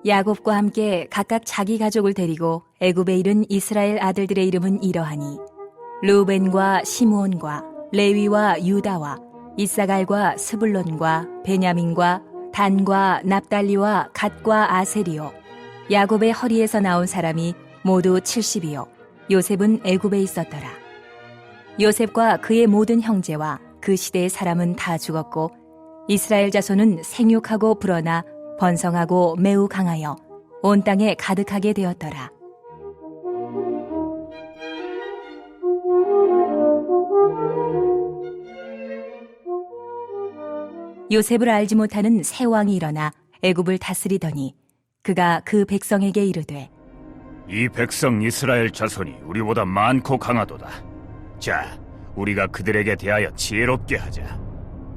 야곱과 함께 각각 자기 가족을 데리고 애굽에 이른 이스라엘 아들들의 이름은 이러하니 르우벤과 시므온과 레위와 유다와 이사갈과 스불론과 베냐민과 단과 납달리와 갓과 아세리요. 야곱의 허리에서 나온 사람이 모두 70이요. 요셉은 애굽에 있었더라. 요셉과 그의 모든 형제와 그 시대의 사람은 다 죽었고 이스라엘 자손은 생육하고 불어나 번성하고 매우 강하여 온 땅에 가득하게 되었더라. 요셉을 알지 못하는 새 왕이 일어나 애굽을 다스리더니 그가 그 백성에게 이르되 이 백성 이스라엘 자손이 우리보다 많고 강하도다. 자, 우리가 그들에게 대하여 지혜롭게 하자.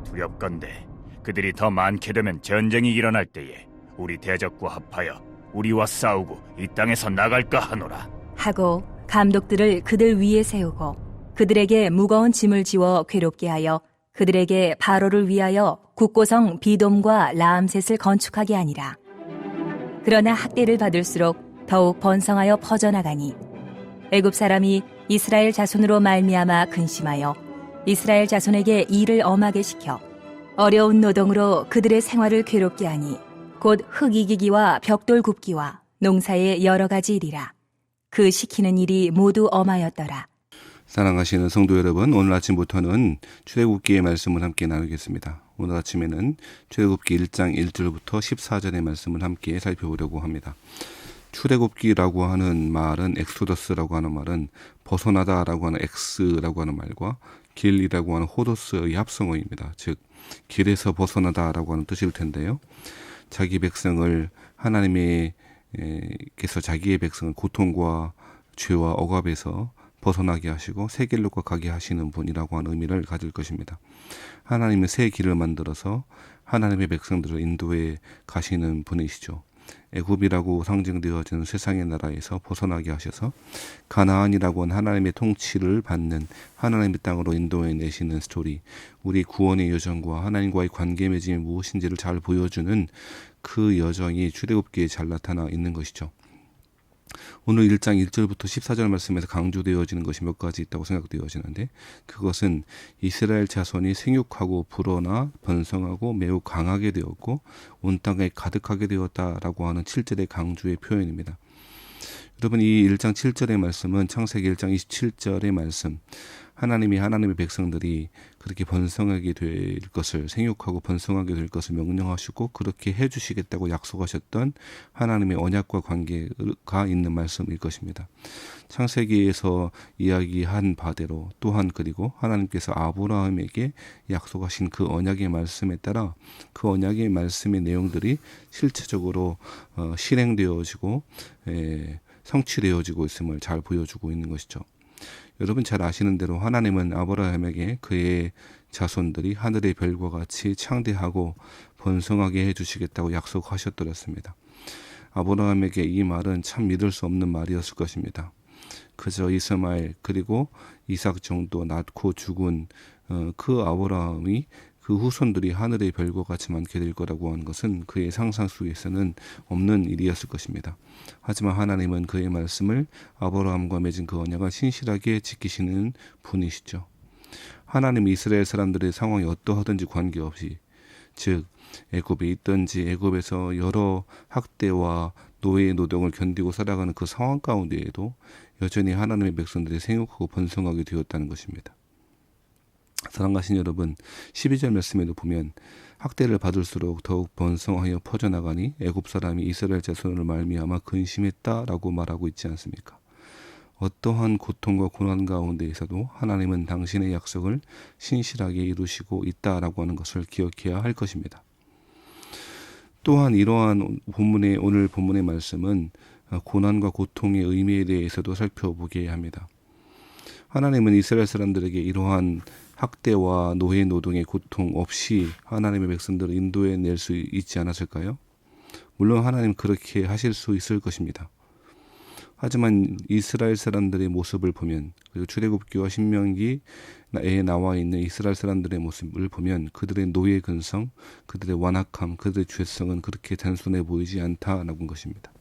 두렵건대 그들이 더 많게 되면 전쟁이 일어날 때에 우리 대적과 합하여 우리와 싸우고 이 땅에서 나갈까 하노라. 하고 감독들을 그들 위에 세우고 그들에게 무거운 짐을 지워 괴롭게 하여 그들에게 바로를 위하여 국고성 비돔과 라암셋을 건축하게 하니라. 그러나 학대를 받을수록 더욱 번성하여 퍼져나가니 애굽 사람이 이스라엘 자손으로 말미암아 근심하여 이스라엘 자손에게 일을 엄하게 시켜 어려운 노동으로 그들의 생활을 괴롭게 하니 곧 흙 이기기와 벽돌 굽기와 농사의 여러 가지 일이라. 그 시키는 일이 모두 엄하였더라. 사랑하시는 성도 여러분, 오늘 아침부터는 출애굽기의 말씀을 함께 나누겠습니다. 오늘 아침에는 출애굽기 1장 1절부터 14절의 말씀을 함께 살펴보려고 합니다. 출애굽기라고 하는 말은 엑소더스라고 하는 말은 벗어나다라고 하는 엑스라고 하는 말과 길이라고 하는 호도스의 합성어입니다. 즉 길에서 벗어나다라고 하는 뜻일 텐데요. 자기 백성을 하나님께서 자기의 백성을 고통과 죄와 억압에서 벗어나게 하시고 새 길로 가게 하시는 분이라고 하는 의미를 가질 것입니다. 하나님은 새 길을 만들어서 하나님의 백성들을 인도해 가시는 분이시죠. 애굽이라고 상징되어지는 세상의 나라에서 벗어나게 하셔서 가나안이라고 하는 하나님의 통치를 받는 하나님의 땅으로 인도해 내시는 스토리, 우리 구원의 여정과 하나님과의 관계 맺음이 무엇인지를 잘 보여주는 그 여정이 출애굽기에 잘 나타나 있는 것이죠. 오늘 1장 1절부터 14절 말씀에서 강조되어지는 것이 몇 가지 있다고 생각되어지는데 그것은 이스라엘 자손이 생육하고 불어나 번성하고 매우 강하게 되었고 온 땅에 가득하게 되었다라고 하는 7절의 강조의 표현입니다. 여러분, 이 1장 7절의 말씀은 창세기 1장 27절의 말씀, 하나님이 하나님의 백성들이 그렇게 번성하게 될 것을, 생육하고 번성하게 될 것을 명령하시고 그렇게 해주시겠다고 약속하셨던 하나님의 언약과 관계가 있는 말씀일 것입니다. 창세기에서 이야기한 바대로 또한 그리고 하나님께서 아브라함에게 약속하신 그 언약의 말씀에 따라 그 언약의 말씀의 내용들이 실체적으로 실행되어지고 성취되어지고 있음을 잘 보여주고 있는 것이죠. 여러분 잘 아시는 대로 하나님은 아브라함에게 그의 자손들이 하늘의 별과 같이 창대하고 번성하게 해주시겠다고 약속하셨더랬습니다. 아브라함에게 이 말은 참 믿을 수 없는 말이었을 것입니다. 그저 이스마엘 그리고 이삭 정도 낳고 죽은 그 아브라함이 그 후손들이 하늘의 별과 같이 많게 될 거라고 하는 것은 그의 상상 속에서는 없는 일이었을 것입니다. 하지만 하나님은 그의 말씀을 아브라함과 맺은 그 언약을 신실하게 지키시는 분이시죠. 하나님 이스라엘 사람들의 상황이 어떠하든지 관계없이, 즉 애굽에 있든지 애굽에서 여러 학대와 노예의 노동을 견디고 살아가는 그 상황 가운데에도 여전히 하나님의 백성들이 생육하고 번성하게 되었다는 것입니다. 사랑하신 여러분, 12절 말씀에도 보면 학대를 받을수록 더욱 번성하여 퍼져나가니 애굽 사람이 이스라엘 자손을 말미암아 근심했다라고 말하고 있지 않습니까? 어떠한 고통과 고난 가운데에서도 하나님은 당신의 약속을 신실하게 이루시고 있다라고 하는 것을 기억해야 할 것입니다. 또한 이러한 오늘 본문의 말씀은 고난과 고통의 의미에 대해서도 살펴보게 합니다. 하나님은 이스라엘 사람들에게 이러한 학대와 노예 노동의 고통 없이 하나님의 백성들을 인도해 낼 수 있지 않았을까요? 물론 하나님 그렇게 하실 수 있을 것입니다. 하지만 이스라엘 사람들의 모습을 보면, 그리고 출애굽기와 신명기에 나와 있는 이스라엘 사람들의 모습을 보면 그들의 노예 근성, 그들의 완악함, 그들의 죄성은 그렇게 단순해 보이지 않다라는 것입니다.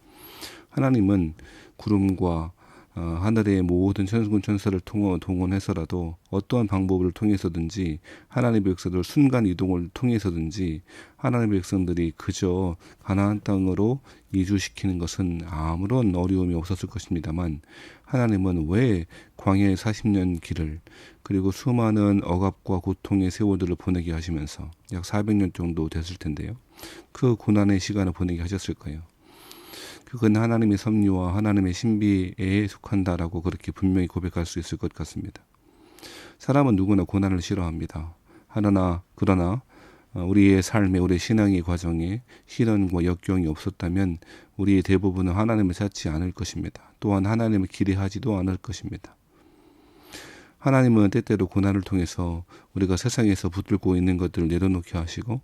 하나님은 구름과 하늘의 모든 천군 천사를 동원해서라도 어떠한 방법을 통해서든지 하나님의 백성들 순간 이동을 통해서든지 하나님의 백성들이 그저 가나안 땅으로 이주시키는 것은 아무런 어려움이 없었을 것입니다만, 하나님은 왜 광야의 40년 길을, 그리고 수많은 억압과 고통의 세월들을 보내게 하시면서 약 400년 정도 됐을 텐데요, 그 고난의 시간을 보내게 하셨을까요? 그건 하나님의 섭리와 하나님의 신비에 속한다라고 그렇게 분명히 고백할 수 있을 것 같습니다. 사람은 누구나 고난을 싫어합니다. 그러나 우리의 삶에, 우리의 신앙의 과정에 시련과 역경이 없었다면 우리의 대부분은 하나님을 찾지 않을 것입니다. 또한 하나님을 기대하지도 않을 것입니다. 하나님은 때때로 고난을 통해서 우리가 세상에서 붙들고 있는 것들을 내려놓게 하시고,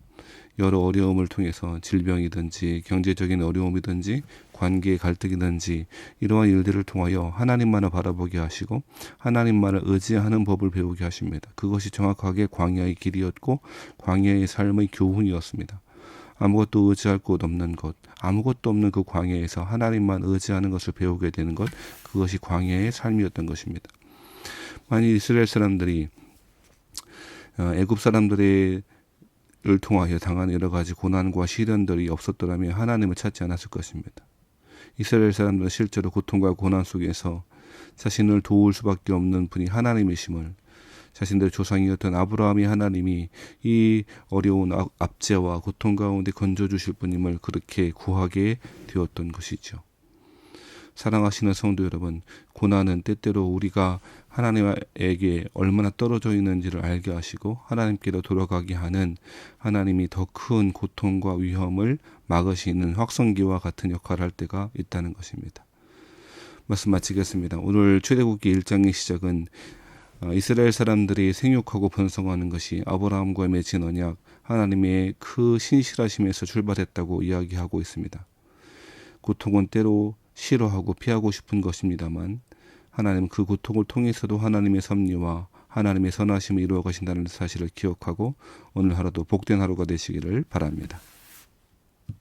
여러 어려움을 통해서 질병이든지 경제적인 어려움이든지 관계의 갈등이든지 이러한 일들을 통하여 하나님만을 바라보게 하시고 하나님만을 의지하는 법을 배우게 하십니다. 그것이 정확하게 광야의 길이었고 광야의 삶의 교훈이었습니다. 아무것도 의지할 곳 없는 것, 아무것도 없는 그 광야에서 하나님만 의지하는 것을 배우게 되는 것, 그것이 광야의 삶이었던 것입니다. 만일 이스라엘 사람들이 애굽 사람들의 를 통하여 당한 여러 가지 고난과 시련들이 없었더라면 하나님을 찾지 않았을 것입니다. 이스라엘 사람들은 실제로 고통과 고난 속에서 자신을 도울 수밖에 없는 분이 하나님이심을, 자신들의 조상이었던 아브라함이 하나님이 이 어려운 압제와 고통 가운데 건져주실 분임을 그렇게 구하게 되었던 것이죠. 사랑하시는 성도 여러분, 고난은 때때로 우리가 하나님에게 얼마나 떨어져 있는지를 알게 하시고 하나님께로 돌아가게 하는, 하나님이 더 큰 고통과 위험을 막으시는 확성기와 같은 역할을 할 때가 있다는 것입니다. 말씀 마치겠습니다. 오늘 출애굽기 1장의 시작은 이스라엘 사람들이 생육하고 번성하는 것이 아브라함과 맺은 언약, 하나님의 그 신실하심에서 출발했다고 이야기하고 있습니다. 고통은 때로 싫어하고 피하고 싶은 것입니다만 하나님 그 고통을 통해서도 하나님의 섭리와 하나님의 선하심을 이루어 가신다는 사실을 기억하고 오늘 하루도 복된 하루가 되시기를 바랍니다.